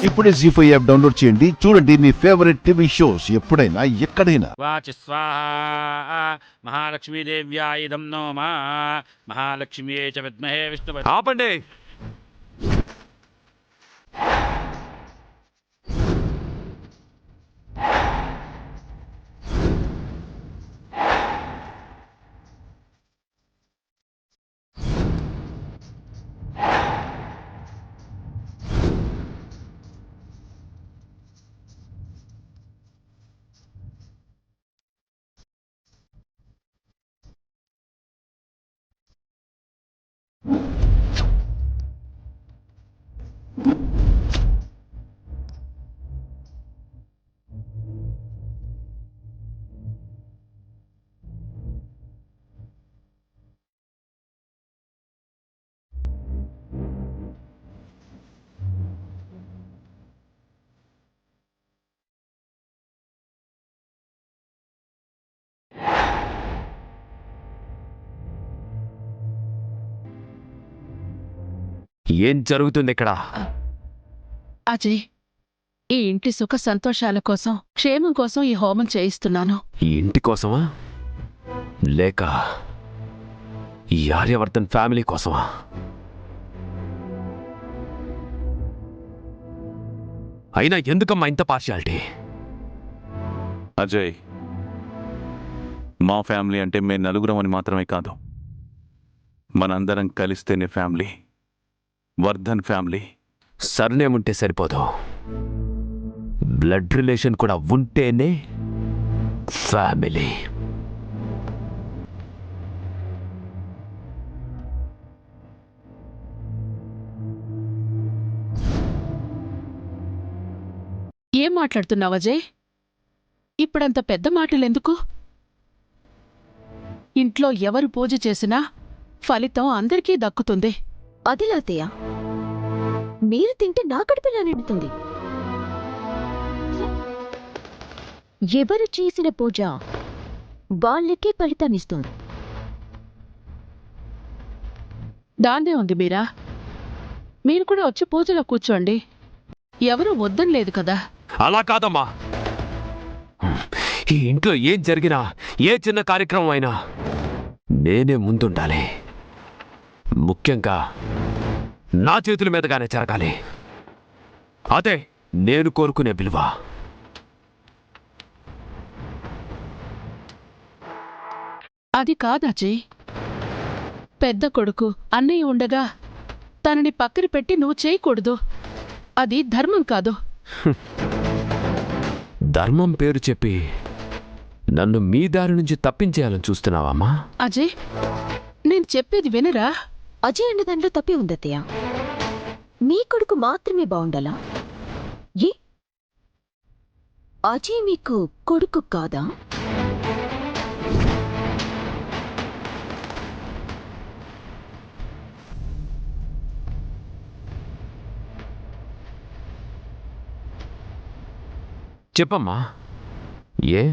ఇప్పుడే జీ5 app download చేయండి. చూడండి మీ ఫేవరెట్ టీవీ షోస్ ఎప్పుడైనా ఎక్కడైనా. వాచి స్వాహా మహాలక్ష్మీదేవ్యాయుధం నోమా మహాలక్ష్మ్యే చ విద్మహే విష్ణు. ఆపండి. ఏం జరుగుతుంది ఇక్కడ? అజయ్, ఈ ఇంటి సుఖ సంతోషాల కోసం, క్షేమం కోసం ఈ హోమం చేయిస్తున్నాను. ఈ ఇంటి కోసమా లేక ఈ ఆర్యవర్ధన్ ఫ్యామిలీ కోసమా? అయినా ఎందుకమ్మా ఇంత పార్షియాలిటీ? అజయ్, మా ఫ్యామిలీ అంటే మేము నలుగురం అని మాత్రమే కాదు, మనందరం కలిస్తేనే ఫ్యామిలీ. వర్ధన్ ఫ్యామిలీ. సర్నేమ్ ఉంటే సరిపోదు, బ్లడ్ రిలేషన్ కూడా ఉంటేనే ఫ్యామిలీ. ఏం మాట్లాడుతున్నావు అజయ్? ఇప్పుడంత పెద్ద మాటలెందుకు? ఇంట్లో ఎవరు పూజ చేసినా ఫలితం అందరికీ దక్కుతుంది. అదిలాతయ్య, మీరు తింటే నా కడుపులా నిండుతుంది. ఎవరు చేసిన పూజ వాళ్ళకే ఫలితాన్నిస్తుంది. దాన్నే ఉంది మీరా. మీరు కూడా వచ్చి పూజలో కూర్చోండి. ఎవరూ వద్దని లేదు కదా. అలా కాదమ్మా, ఈ ఇంట్లో ఏం జరిగినా, ఏ చిన్న కార్యక్రమం అయినా నేనే ముందుండాలి. ముఖ్యంగా నా చేతుల మీదగానే జరగాలి. అదే నేను కోరుకునే విలువ. అది కాదజయ్. పెద్ద కొడుకు అన్నయ్య ఉండగా తనని పక్కన పెట్టి నువ్వు చేయకూడదు. అది ధర్మం కాదు. ధర్మం పేరు చెప్పి నన్ను మీ దారి నుంచి తప్పించేయాలని చూస్తున్నావమ్మా? అజయ్, నేను చెప్పేది వినరా? అజయ్ అన్న దాంట్లో తప్పే ఉందత్తయ్య. మీ కొడుకు మాత్రమే బాగుండాలా? ఏ అజయ్ మీకు కొడుకు కాదా? చెప్పమ్మా, ఏ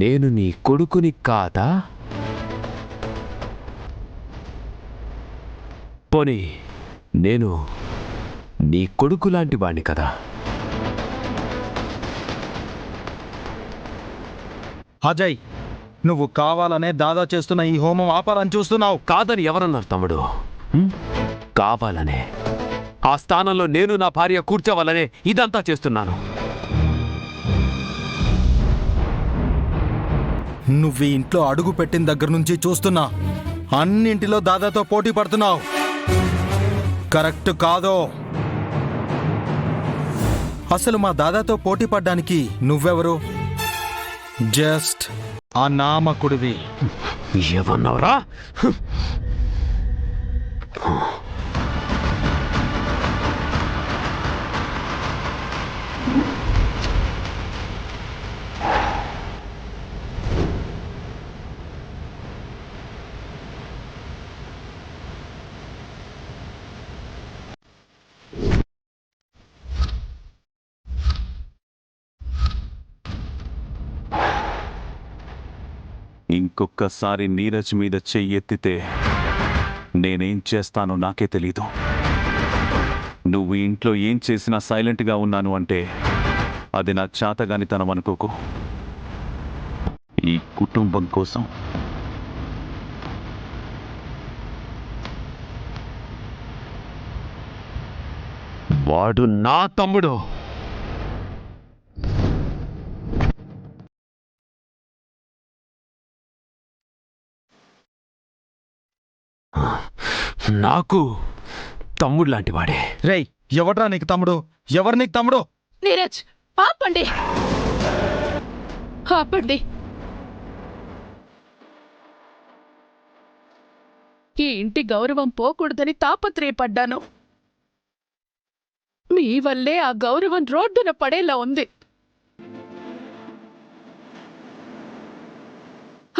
నేను నీ కొడుకుని కాదా? పోనీ నేను నీ కొడుకు లాంటి వాణ్ణి కదా? అజయ్, నువ్వు కావాలనే దాదా చేస్తున్న ఈ హోమం ఆపాలని చూస్తున్నావు. కాదని ఎవరన్నారు తమ్ముడు? కావాలనే, ఆ స్థానంలో నేను నా భార్య కూర్చోవాలనే ఇదంతా చేస్తున్నాను. నువ్వు ఈ ఇంట్లో అడుగు పెట్టిన దగ్గర నుంచి చూస్తున్నా, అన్నింటిలో దాదాతో పోటీ పడుతున్నావు. కరెక్ట్ కాదో? అసలు మా దాదాతో పోటీ పడ్డానికి నువ్వెవరు? జస్ట్ ఆ నామకుడివి. ఏమన్నావురా? ఇంకొక్కసారి నీరజ్ మీద చెయ్యెత్తితే నేనేం చేస్తానో నాకే తెలీదు. నువ్వు ఇంట్లో ఏం చేసినా సైలెంట్గా ఉన్నాను అంటే అది నా చాతగానితనం అనుకోకు. ఈ కుటుంబం కోసం. వాడు నా తమ్ముడు. నాకు తమ్ముడు లాంటి వాడే. రేయ్, ఎవడ్రా నీకు తమ్ముడు? ఎవరు నీకు తమ్ముడు? నీరజ్, ఆపండి, ఆపండి. ఈ ఇంటి గౌరవం పోకూడదని తాపత్రయపడ్డాను. మీ వల్లే ఆ గౌరవం రోడ్డున పడేలా ఉంది.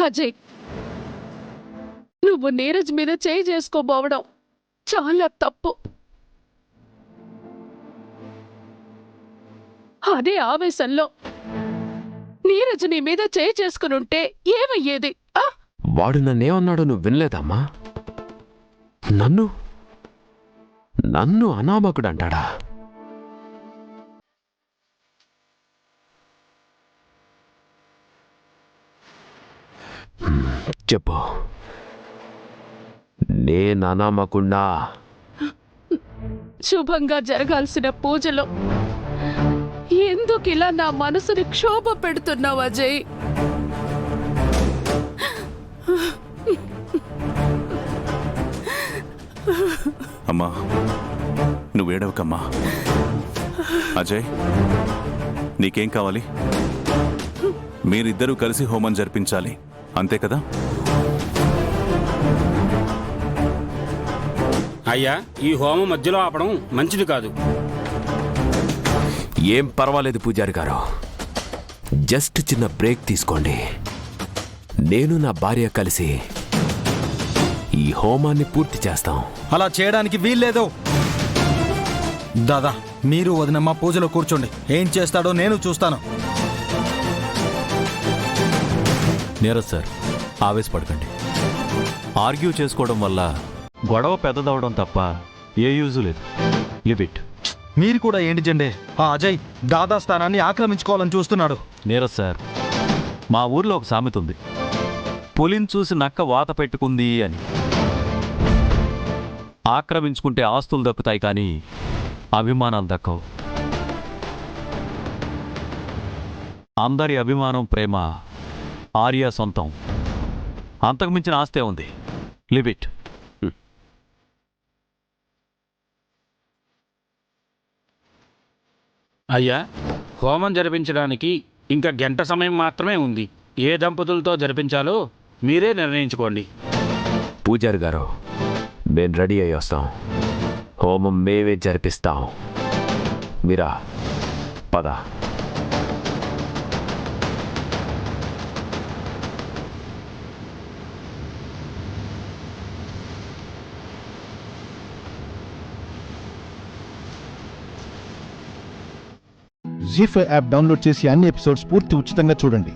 అజయ్, నువ్వు నీరజ్ మీద చేయి చేసుకోబోవడం చాలా తప్పు. అదే ఆవేశంలో నీరజ్ నీ మీద చేయి చేసుకునుంటే ఏమయ్యేది? వాడు నన్నేమన్నాడో నువ్వు వినలేదమ్మా? నన్ను అనామకుడు అంటాడా? చెప్పు, నేను అనామకున్నా? శుభంగా జరగాల్సిన పూజలో ఎందుకు ఇలా నా మనసుని క్షోభ పెడుతున్నావు అజయ్? అమ్మా, నువ్వేడవకమ్మా. అజయ్, నీకేం కావాలి? మీరిద్దరూ కలిసి హోమం జరిపించాలి, అంతే కదా? అయ్యా, ఈ హోమం మధ్యలో ఆపడం మంచిది కాదు. ఏం పర్వాలేదు పూజారి గారు, జస్ట్ చిన్న బ్రేక్ తీసుకోండి. నేను నా భార్య కలిసి ఈ హోమాన్ని పూర్తి చేస్తాం. అలా చేయడానికి వీల్లేదు. దాదా, మీరు వదినమ్మ పూజలో కూర్చోండి. ఏం చేస్తాడో నేను చూస్తాను. నీరజ్ సార్, ఆవేశపడకండి. ఆర్గ్యూ చేసుకోవడం వల్ల గొడవ పెద్దదవడం తప్ప ఏ యూజు లేదు. Live it. మీరు కూడా ఏంటి జెండే? ఆ అజయ్ దాదా స్థానాన్ని ఆక్రమించుకోవాలని చూస్తున్నాడు. నీరజ్ సార్, మా ఊర్లో ఒక సామెత ఉంది, పులిని చూసి నక్క వాత పెట్టుకుంది అని. ఆక్రమించుకుంటే ఆస్తులు దక్కుతాయి కానీ అభిమానాలు దక్కవు. అందరి అభిమానం, ప్రేమ ఆర్య సొంతం. అంతకుమించిన ఆస్తే ఉంది. Live it. అయ్యా, హోమం జరిపించడానికి ఇంకా గంట సమయం మాత్రమే ఉంది. ఏ దంపతులతో జరిపించాలో మీరే నిర్ణయించుకోండి. పూజారి గారు, మేము రెడీ అయ్యి వస్తాం. హోమం మేమే జరిపిస్తాం. మీరా పద. జీ5 యాప్ డౌన్లోడ్ చేసి అన్ని ఎపిసోడ్స్ పూర్తి ఉచితంగా చూడండి.